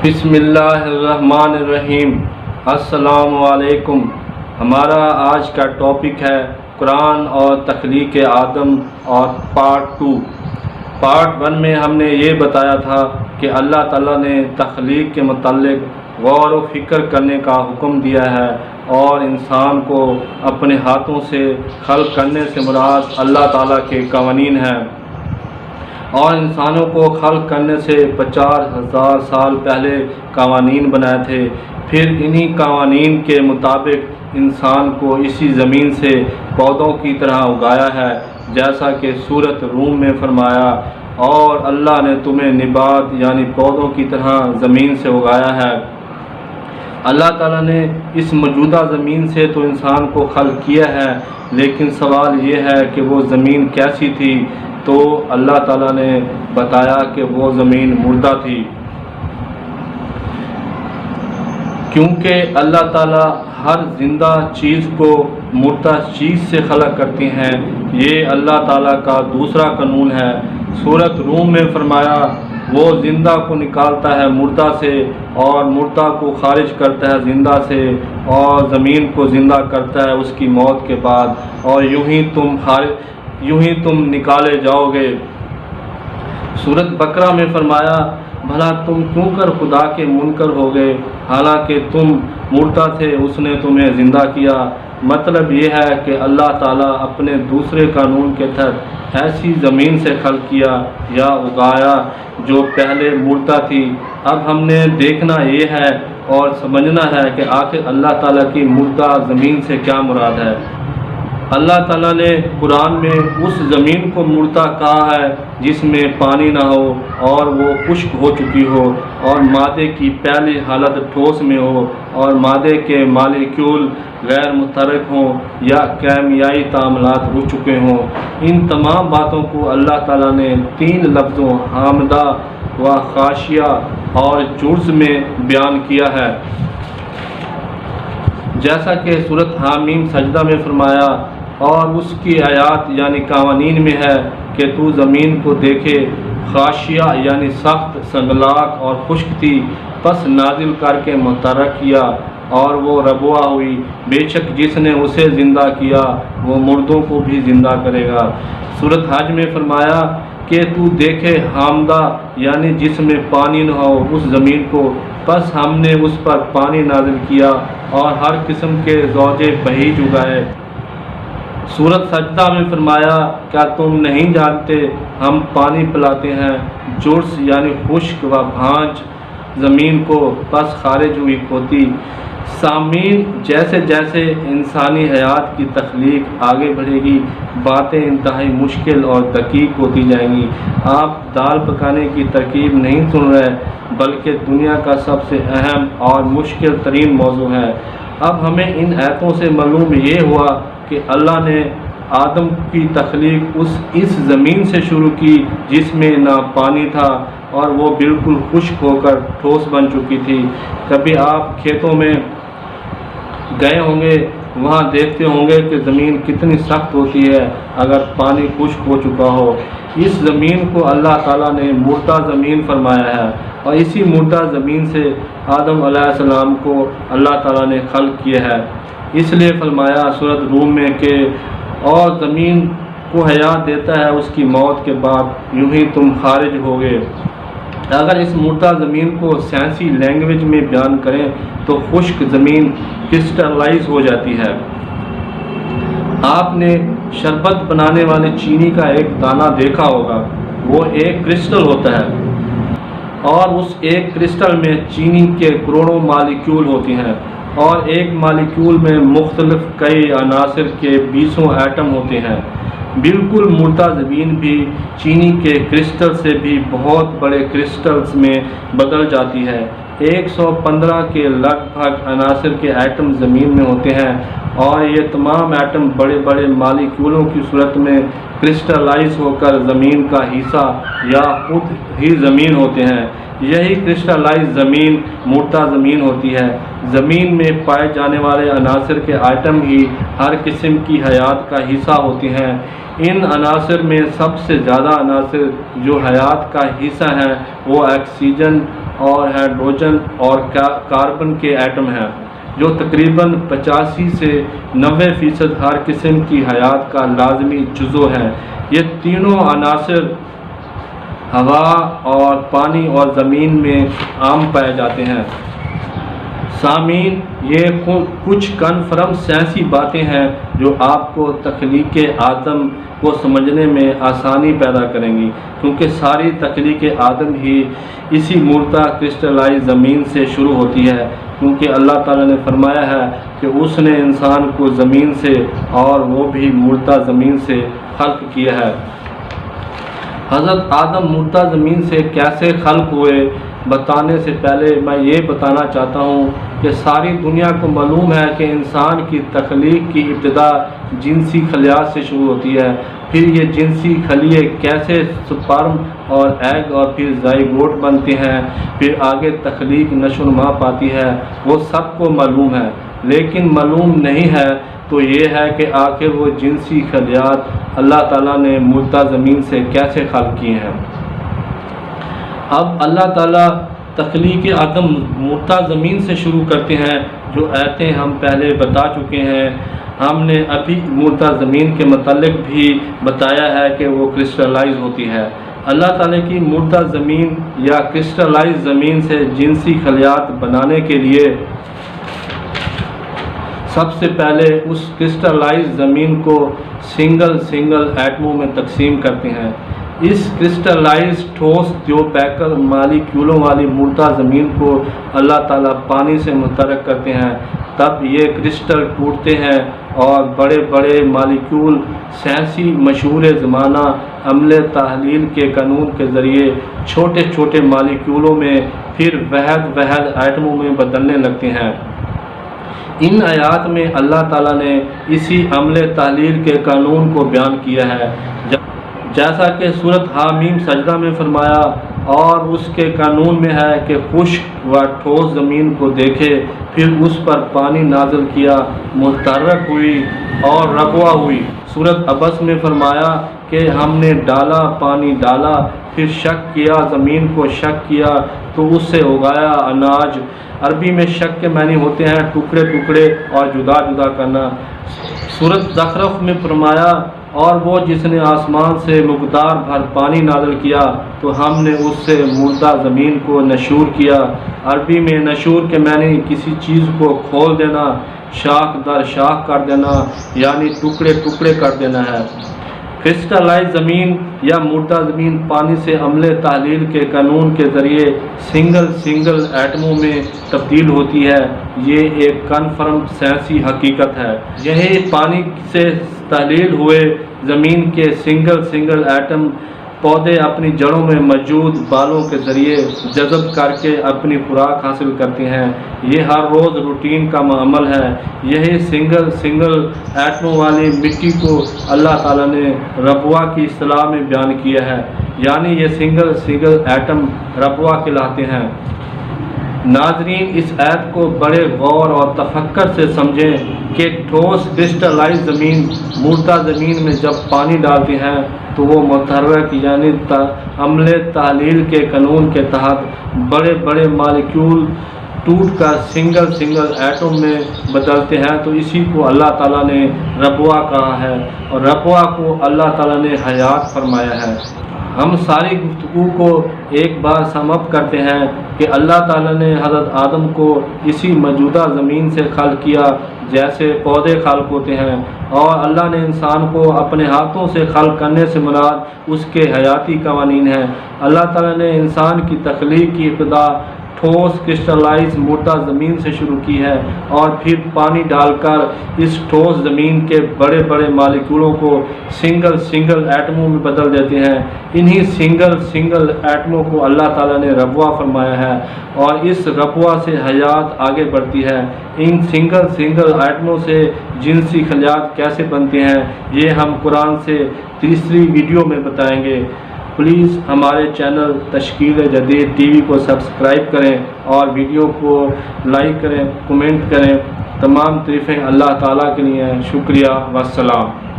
بسم اللہ الرحمن الرحیم۔ السلام علیکم۔ ہمارا آج کا ٹاپک ہے قرآن اور تخلیق آدم اور پارٹ 2۔ پارٹ 1 میں ہم نے یہ بتایا تھا کہ اللہ تعالیٰ نے تخلیق کے متعلق غور و فکر کرنے کا حکم دیا ہے، اور انسان کو اپنے ہاتھوں سے خلق کرنے سے مراد اللہ تعالیٰ کے قوانین ہیں، اور انسانوں کو خلق کرنے سے 50,000 سال پہلے قوانین بنائے تھے۔ پھر انہی قوانین کے مطابق انسان کو اسی زمین سے پودوں کی طرح اگایا ہے، جیسا کہ سورۃ روم میں فرمایا، اور اللہ نے تمہیں نبات یعنی پودوں کی طرح زمین سے اگایا ہے۔ اللہ تعالیٰ نے اس موجودہ زمین سے تو انسان کو خلق کیا ہے، لیکن سوال یہ ہے کہ وہ زمین کیسی تھی؟ تو اللہ تعالیٰ نے بتایا کہ وہ زمین مردہ تھی، کیونکہ اللہ تعالیٰ ہر زندہ چیز کو مردہ چیز سے خلق کرتے ہیں۔ یہ اللہ تعالیٰ کا دوسرا قانون ہے۔ سورۃ روم میں فرمایا، وہ زندہ کو نکالتا ہے مردہ سے، اور مردہ کو خارج کرتا ہے زندہ سے، اور زمین کو زندہ کرتا ہے اس کی موت کے بعد، اور یوں ہی تم نکالے جاؤ گے۔ سورۃ بقرہ میں فرمایا، بھلا تم کیوں کر خدا کے منکر ہو گئے، حالانکہ تم مردہ تھے، اس نے تمہیں زندہ کیا۔ مطلب یہ ہے کہ اللہ تعالیٰ اپنے دوسرے قانون کے تحت ایسی زمین سے خلق کیا یا اگایا جو پہلے مردہ تھی۔ اب ہم نے دیکھنا یہ ہے اور سمجھنا ہے کہ آخر اللہ تعالیٰ کی مردہ زمین سے کیا مراد ہے۔ اللہ تعالیٰ نے قرآن میں اس زمین کو مردہ کہا ہے جس میں پانی نہ ہو اور وہ خشک ہو چکی ہو، اور مادے کی پہلی حالت ٹھوس میں ہو، اور مادے کے مالیکیول غیر متحرک ہوں یا کیمیائی تعاملات ہو چکے ہوں۔ ان تمام باتوں کو اللہ تعالیٰ نے 3 لفظوں حامدہ و خاشیہ اور جرز میں بیان کیا ہے، جیسا کہ سورۃ حامیم سجدہ میں فرمایا، اور اس کی آیات یعنی قوانین میں ہے کہ تو زمین کو دیکھے، خاشیہ یعنی سخت، سنگلاخ اور خشک تھی، پس نازل کر کے متحرک کیا، اور وہ ربوا ہوئی۔ بے شک جس نے اسے زندہ کیا وہ مردوں کو بھی زندہ کرے گا۔ سورۃ حج میں فرمایا کہ تو دیکھے حامدہ یعنی جس میں پانی نہ ہو اس زمین کو، پس ہم نے اس پر پانی نازل کیا اور ہر قسم کے زوجے بہیج اگائے۔ سورۃ سجدہ میں فرمایا، کیا تم نہیں جانتے ہم پانی پلاتے ہیں جرس یعنی خشک و بھانج زمین کو، پس خارج ہوئی کھوتی۔ سامعین، جیسے جیسے انسانی حیات کی تخلیق آگے بڑھے گی، باتیں انتہائی مشکل اور دقیق ہوتی جائیں گی۔ آپ دال پکانے کی ترکیب نہیں سن رہے، بلکہ دنیا کا سب سے اہم اور مشکل ترین موضوع ہے۔ اب ہمیں ان آیتوں سے معلوم یہ ہوا کہ اللہ نے آدم کی تخلیق اس زمین سے شروع کی جس میں نہ پانی تھا، اور وہ بالکل خشک ہو کر ٹھوس بن چکی تھی۔ کبھی آپ کھیتوں میں گئے ہوں گے، وہاں دیکھتے ہوں گے کہ زمین کتنی سخت ہوتی ہے اگر پانی خشک ہو چکا ہو۔ اس زمین کو اللہ تعالیٰ نے مردہ زمین فرمایا ہے، اور اسی مردہ زمین سے آدم علیہ السلام کو اللہ تعالیٰ نے خلق کیا ہے۔ اس لیے فرمایا سورۃ روم میں کہ اور زمین کو حیات دیتا ہے اس کی موت کے بعد، یوں ہی تم خارج ہوگے۔ اگر اس مردہ زمین کو سائنسی لینگویج میں بیان کریں تو خشک زمین کرسٹلائز ہو جاتی ہے۔ آپ نے شربت بنانے والے چینی کا ایک دانہ دیکھا ہوگا، وہ ایک کرسٹل ہوتا ہے، اور اس ایک کرسٹل میں چینی کے کروڑوں مالیکیول ہوتے ہیں، اور ایک مالیکیول میں مختلف کئی عناصر کے 20 ایٹم ہوتے ہیں۔ بالکل مردہ زمین بھی چینی کے کرسٹل سے بھی بہت بڑے کرسٹلز میں بدل جاتی ہے۔ 115 کے لگ بھگ عناصر کے ایٹم زمین میں ہوتے ہیں، اور یہ تمام ایٹم بڑے بڑے مالیکیولوں کی صورت میں کرسٹلائز ہو کر زمین کا حصہ یا خود ہی زمین ہوتے ہیں۔ یہی کرسٹلائز زمین مردہ زمین ہوتی ہے۔ زمین میں پائے جانے والے عناصر کے آئٹم ہی ہر قسم کی حیات کا حصہ ہوتے ہیں۔ ان عناصر میں سب سے زیادہ عناصر جو حیات کا حصہ ہیں وہ آکسیجن اور ہائیڈروجن اور کاربن کے ایٹم ہیں، جو تقریباً 85 سے 90% ہر قسم کی حیات کا لازمی جزو ہے۔ یہ تینوں عناصر ہوا اور پانی اور زمین میں عام پائے جاتے ہیں۔ سامعین، یہ کچھ کنفرم سائنسی باتیں ہیں جو آپ کو تخلیق آدم کو سمجھنے میں آسانی پیدا کریں گی، کیونکہ ساری تخلیق آدم ہی اسی مردہ کرسٹلائز زمین سے شروع ہوتی ہے، کیونکہ اللہ تعالیٰ نے فرمایا ہے کہ اس نے انسان کو زمین سے اور وہ بھی مردہ زمین سے خلق کیا ہے۔ حضرت آدم مردہ زمین سے کیسے خلق ہوئے بتانے سے پہلے میں یہ بتانا چاہتا ہوں کہ ساری دنیا کو معلوم ہے کہ انسان کی تخلیق کی ابتدا جنسی خلیات سے شروع ہوتی ہے، پھر یہ جنسی خلیے کیسے سپرم اور ایگ اور پھر زائگوٹ بنتے ہیں، پھر آگے تخلیق نشو و نما پاتی ہے، وہ سب کو معلوم ہے۔ لیکن معلوم نہیں ہے تو یہ ہے کہ آخر وہ جنسی خلیات اللہ تعالیٰ نے مردہ زمین سے کیسے خلق کیے ہیں۔ اب اللہ تعالیٰ تخلیق آدم مردہ زمین سے شروع کرتے ہیں، جو آیتیں ہم پہلے بتا چکے ہیں۔ ہم نے ابھی مردہ زمین کے متعلق بھی بتایا ہے کہ وہ کرسٹلائز ہوتی ہے۔ اللہ تعالیٰ کی مردہ زمین یا کرسٹلائز زمین سے جنسی خلیات بنانے کے لیے سب سے پہلے اس کرسٹلائز زمین کو سنگل ایٹموں میں تقسیم کرتے ہیں۔ اس کرسٹلائز ٹھوس دیو پیکر مالیکیولوں والی مردہ زمین کو اللہ تعالیٰ پانی سے متحرک کرتے ہیں، تب یہ کرسٹل ٹوٹتے ہیں اور بڑے بڑے مالیکیول سائنسی مشہور زمانہ عمل تحلیل کے قانون کے ذریعے چھوٹے چھوٹے مالیکیولوں میں پھر وحد ایٹموں میں بدلنے لگتے ہیں۔ ان آیات میں اللہ تعالیٰ نے اسی عمل تحلیل کے قانون کو بیان کیا ہے، جیسا کہ سورۃ حامیم سجدہ میں فرمایا، اور اس کے قانون میں ہے کہ خشک و ٹھوس زمین کو دیکھے، پھر اس پر پانی نازل کیا، متحرک ہوئی اور ربوا ہوئی۔ سورۃ عبس میں فرمایا کہ ہم نے پانی ڈالا، پھر شق کیا، زمین کو شق کیا تو اس سے اگایا اناج۔ عربی میں شق کے معنی ہوتے ہیں ٹکڑے اور جدا کرنا۔ سورۃ زخرف میں فرمایا، اور وہ جس نے آسمان سے مقدار بھر پانی نازل کیا تو ہم نے اس سے مردہ زمین کو نشور کیا۔ عربی میں نشور کے معنی کسی چیز کو کھول دینا، شاخ در شاخ کر دینا، یعنی ٹکڑے کر دینا ہے۔ کرسٹلائز زمین یا مردہ زمین پانی سے عمل تحلیل کے قانون کے ذریعے سنگل ایٹموں میں تبدیل ہوتی ہے۔ یہ ایک کنفرم سائنسی حقیقت ہے۔ یہی پانی سے تحلیل ہوئے زمین کے سنگل ایٹم پودے اپنی جڑوں میں موجود بالوں کے ذریعے جذب کر کے اپنی خوراک حاصل کرتے ہیں۔ یہ ہر روز روٹین کا عمل ہے۔ یہی سنگل ایٹموں والی مٹی کو اللہ تعالیٰ نے ربوا کی اصطلاح میں بیان کیا ہے، یعنی یہ سنگل ایٹم ربوا کہلاتے ہیں۔ ناظرین، اس آیت کو بڑے غور اور تفکر سے سمجھیں کہ ٹھوس کرسٹلائز زمین مردہ زمین میں جب پانی ڈالتے ہیں تو وہ متحرک یعنی عمل تحلیل کے قانون کے تحت بڑے مالیکیول ٹوٹ کر سنگل ایٹم میں بدلتے ہیں، تو اسی کو اللہ تعالیٰ نے ربوا کہا ہے، اور ربوا کو اللہ تعالیٰ نے حیات فرمایا ہے۔ ہم ساری گفتگو کو ایک بار سم اپ کرتے ہیں کہ اللہ تعالیٰ نے حضرت آدم کو اسی موجودہ زمین سے خلق کیا جیسے پودے خلق ہوتے ہیں، اور اللہ نے انسان کو اپنے ہاتھوں سے خلق کرنے سے مراد اس کے حیاتی قوانین ہیں۔ اللہ تعالیٰ نے انسان کی تخلیق کی ابتدا ٹھوس کرسٹلائز مردہ زمین سے شروع کی ہے، اور پھر پانی ڈال کر اس ٹھوس زمین کے بڑے مالیکولوں کو سنگل ایٹموں میں بدل دیتے ہیں۔ انہی سنگل ایٹموں کو اللہ تعالیٰ نے ربوا فرمایا ہے، اور اس ربوا سے حیات آگے بڑھتی ہے۔ ان سنگل ایٹموں سے جنسی خلیات کیسے بنتے ہیں یہ ہم قرآن سے تیسری ویڈیو میں بتائیں گے۔ پلیز ہمارے چینل تشکیل جدید ٹی وی کو سبسکرائب کریں اور ویڈیو کو لائک کریں، کمنٹ کریں۔ تمام تعریفیں اللہ تعالیٰ کے لیے ہیں۔ شکریہ، والسلام۔